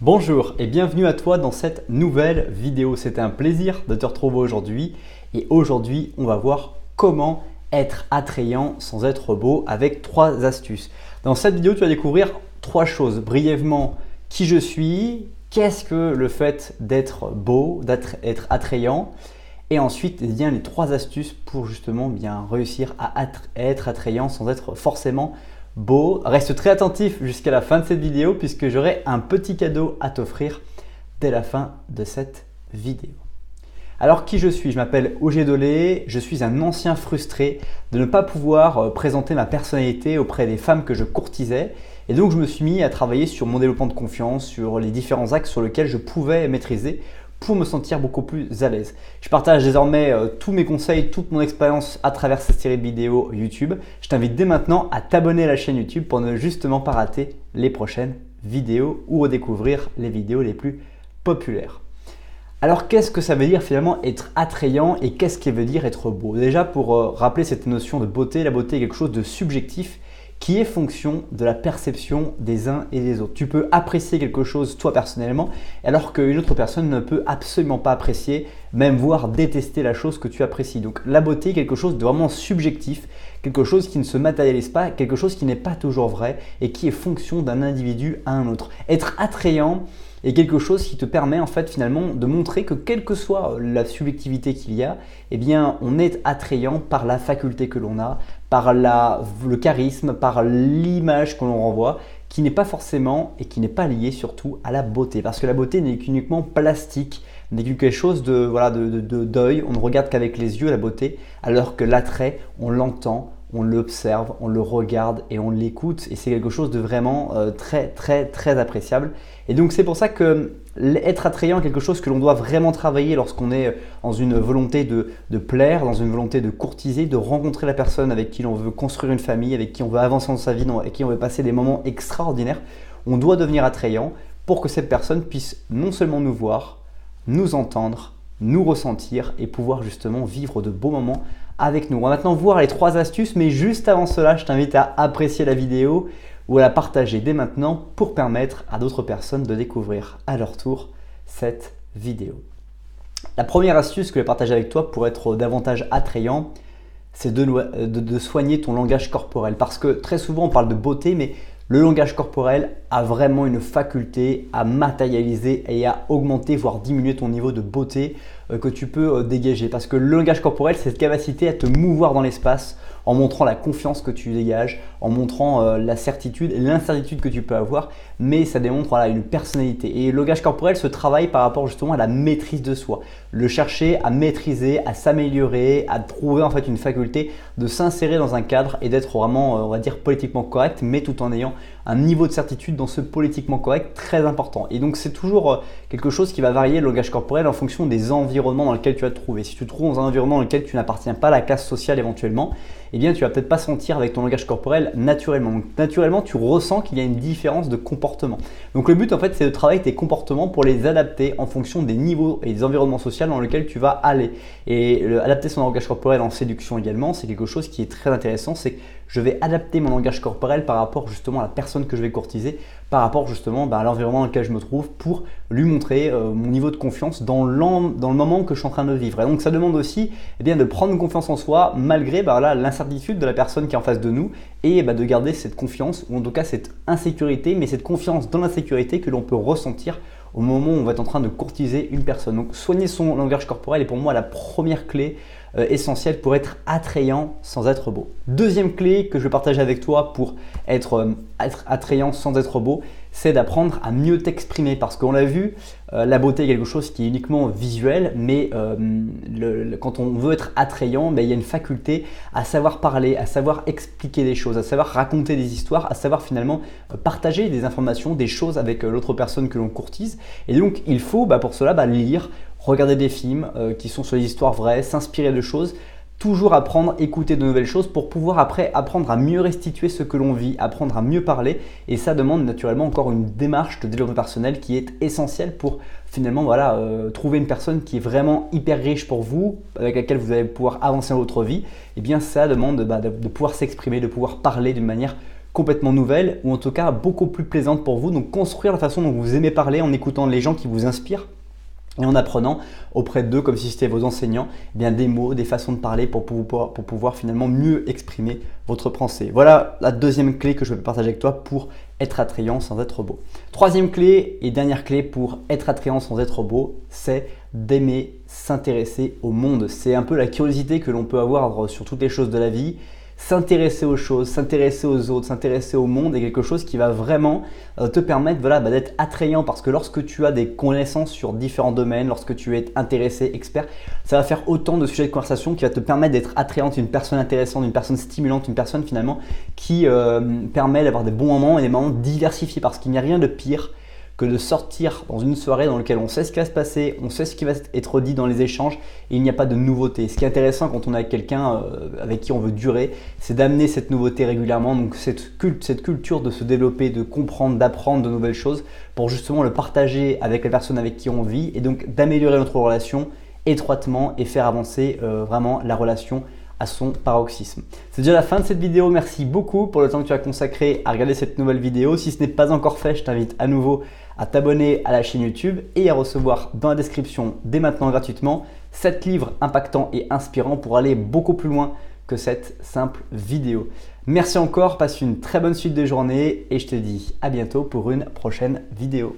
Bonjour et bienvenue à toi dans cette nouvelle vidéo. C'était un plaisir de te retrouver aujourd'hui et aujourd'hui on va voir comment être attrayant sans être beau avec 3 astuces. Dans cette vidéo tu vas découvrir 3 choses brièvement: qui je suis, qu'est-ce que le fait d'être beau, d'être attrayant, et ensuite bien les 3 astuces pour justement bien réussir à être attrayant sans être forcément beau. Reste très attentif jusqu'à la fin de cette vidéo puisque j'aurai un petit cadeau à t'offrir dès la fin de cette vidéo. Alors qui je suis? Je m'appelle Ogé Dolé, je suis un ancien frustré de ne pas pouvoir présenter ma personnalité auprès des femmes que je courtisais, et donc je me suis mis à travailler sur mon développement de confiance, sur les différents axes sur lesquels je pouvais maîtriser pour me sentir beaucoup plus à l'aise. Je partage désormais tous mes conseils, toute mon expérience à travers cette série de vidéos YouTube. Je t'invite dès maintenant à t'abonner à la chaîne YouTube pour ne justement pas rater les prochaines vidéos ou redécouvrir les vidéos les plus populaires. Alors qu'est-ce que ça veut dire finalement être attrayant et qu'est-ce qui veut dire être beau? Déjà pour rappeler cette notion de beauté, la beauté est quelque chose de subjectif qui est fonction de la perception des uns et des autres. Tu peux apprécier quelque chose toi personnellement alors qu'une autre personne ne peut absolument pas apprécier, même voire détester la chose que tu apprécies. Donc la beauté est quelque chose de vraiment subjectif, quelque chose qui ne se matérialise pas, quelque chose qui n'est pas toujours vrai et qui est fonction d'un individu à un autre. Être attrayant est quelque chose qui te permet en fait finalement de montrer que quelle que soit la subjectivité qu'il y a, eh bien on est attrayant par la faculté que l'on a, par le charisme, par l'image que l'on renvoie, qui n'est pas forcément et qui n'est pas liée surtout à la beauté. Parce que la beauté n'est qu'uniquement plastique, n'est quelque chose d'œil, on ne regarde qu'avec les yeux la beauté, alors que l'attrait, on l'entend, on l'observe, on le regarde et on l'écoute, et c'est quelque chose de vraiment très appréciable. Et donc c'est pour ça que être attrayant est quelque chose que l'on doit vraiment travailler lorsqu'on est dans une volonté de plaire, dans une volonté de courtiser, de rencontrer la personne avec qui l'on veut construire une famille, avec qui on veut avancer dans sa vie, avec qui on veut passer des moments extraordinaires. On doit devenir attrayant pour que cette personne puisse non seulement nous voir, nous entendre, nous ressentir et pouvoir justement vivre de beaux moments avec nous. On va maintenant voir les 3 astuces, mais juste avant cela, je t'invite à apprécier la vidéo ou à la partager dès maintenant pour permettre à d'autres personnes de découvrir à leur tour cette vidéo. La première astuce que je vais partager avec toi pour être davantage attrayant, c'est de soigner ton langage corporel. Parce que très souvent on parle de beauté, mais le langage corporel a vraiment une faculté à matérialiser et à augmenter, voire diminuer ton niveau de beauté que tu peux dégager. Parce que le langage corporel, c'est cette capacité à te mouvoir dans l'espace en montrant la confiance que tu dégages, en montrant la certitude et l'incertitude que tu peux avoir, mais ça démontre une personnalité. Et le langage corporel se travaille par rapport justement à la maîtrise de soi. Le chercher à maîtriser, à s'améliorer, à trouver en fait une faculté de s'insérer dans un cadre et d'être vraiment, on va dire, politiquement correct, mais tout en ayant un niveau de certitude dans ce politiquement correct très important. Et donc c'est toujours quelque chose qui va varier le langage corporel en fonction des environnements dans lesquels tu vas te trouver. Si tu te trouves dans un environnement dans lequel tu n'appartiens pas à la classe sociale éventuellement, eh bien tu vas peut-être pas sentir avec ton langage corporel naturellement. Donc naturellement tu ressens qu'il y a une différence de comportement. Donc le but en fait c'est de travailler tes comportements pour les adapter en fonction des niveaux et des environnements sociaux dans lesquels tu vas aller. Et adapter son langage corporel en séduction également, c'est quelque chose qui est très intéressant. C'est que je vais adapter mon langage corporel par rapport justement à la personne que je vais courtiser, par rapport justement à l'environnement dans lequel je me trouve pour lui montrer mon niveau de confiance dans le moment que je suis en train de vivre. Et donc ça demande aussi de prendre confiance en soi malgré l'incertitude de la personne qui est en face de nous et de garder cette confiance ou en tout cas cette insécurité, mais cette confiance dans l'insécurité que l'on peut ressentir au moment où on va être en train de courtiser une personne. Donc soigner son langage corporel est pour moi la première clé essentielle pour être attrayant sans être beau. Deuxième clé que je vais partager avec toi pour être attrayant sans être beau, c'est d'apprendre à mieux t'exprimer parce qu'on l'a vu, la beauté est quelque chose qui est uniquement visuel, mais quand on veut être attrayant, il y a une faculté à savoir parler, à savoir expliquer des choses, à savoir raconter des histoires, à savoir finalement partager des informations, des choses avec l'autre personne que l'on courtise. Et donc il faut pour cela lire, regarder des films qui sont sur des histoires vraies, s'inspirer de choses, toujours apprendre, écouter de nouvelles choses pour pouvoir après apprendre à mieux restituer ce que l'on vit, apprendre à mieux parler. Et ça demande naturellement encore une démarche de développement personnel qui est essentielle pour finalement trouver une personne qui est vraiment hyper riche pour vous, avec laquelle vous allez pouvoir avancer dans votre vie. Et bien ça demande de pouvoir s'exprimer, de pouvoir parler d'une manière complètement nouvelle ou en tout cas beaucoup plus plaisante pour vous. Donc construire la façon dont vous aimez parler en écoutant les gens qui vous inspirent et en apprenant auprès d'eux, comme si c'était vos enseignants, eh bien des mots, des façons de parler pour pouvoir finalement mieux exprimer votre pensée. Voilà la deuxième clé que je vais partager avec toi pour être attrayant sans être beau. Troisième clé et dernière clé pour être attrayant sans être beau, c'est d'aimer s'intéresser au monde. C'est un peu la curiosité que l'on peut avoir sur toutes les choses de la vie. S'intéresser aux choses, s'intéresser aux autres, s'intéresser au monde est quelque chose qui va vraiment te permettre d'être attrayant parce que lorsque tu as des connaissances sur différents domaines, lorsque tu es intéressé, expert, ça va faire autant de sujets de conversation qui va te permettre d'être attrayante, une personne intéressante, une personne stimulante, une personne finalement qui permet d'avoir des bons moments et des moments diversifiés parce qu'il n'y a rien de pire que de sortir dans une soirée dans laquelle on sait ce qui va se passer, on sait ce qui va être dit dans les échanges et il n'y a pas de nouveauté. Ce qui est intéressant quand on est avec quelqu'un avec qui on veut durer, c'est d'amener cette nouveauté régulièrement, donc cette culture de se développer, de comprendre, d'apprendre de nouvelles choses pour justement le partager avec la personne avec qui on vit et donc d'améliorer notre relation étroitement et faire avancer vraiment la relation à son paroxysme. C'est déjà la fin de cette vidéo. Merci beaucoup pour le temps que tu as consacré à regarder cette nouvelle vidéo. Si ce n'est pas encore fait, je t'invite à nouveau à t'abonner à la chaîne YouTube et à recevoir dans la description dès maintenant gratuitement 7 livres impactants et inspirants pour aller beaucoup plus loin que cette simple vidéo. Merci encore, passe une très bonne suite de journée et je te dis à bientôt pour une prochaine vidéo.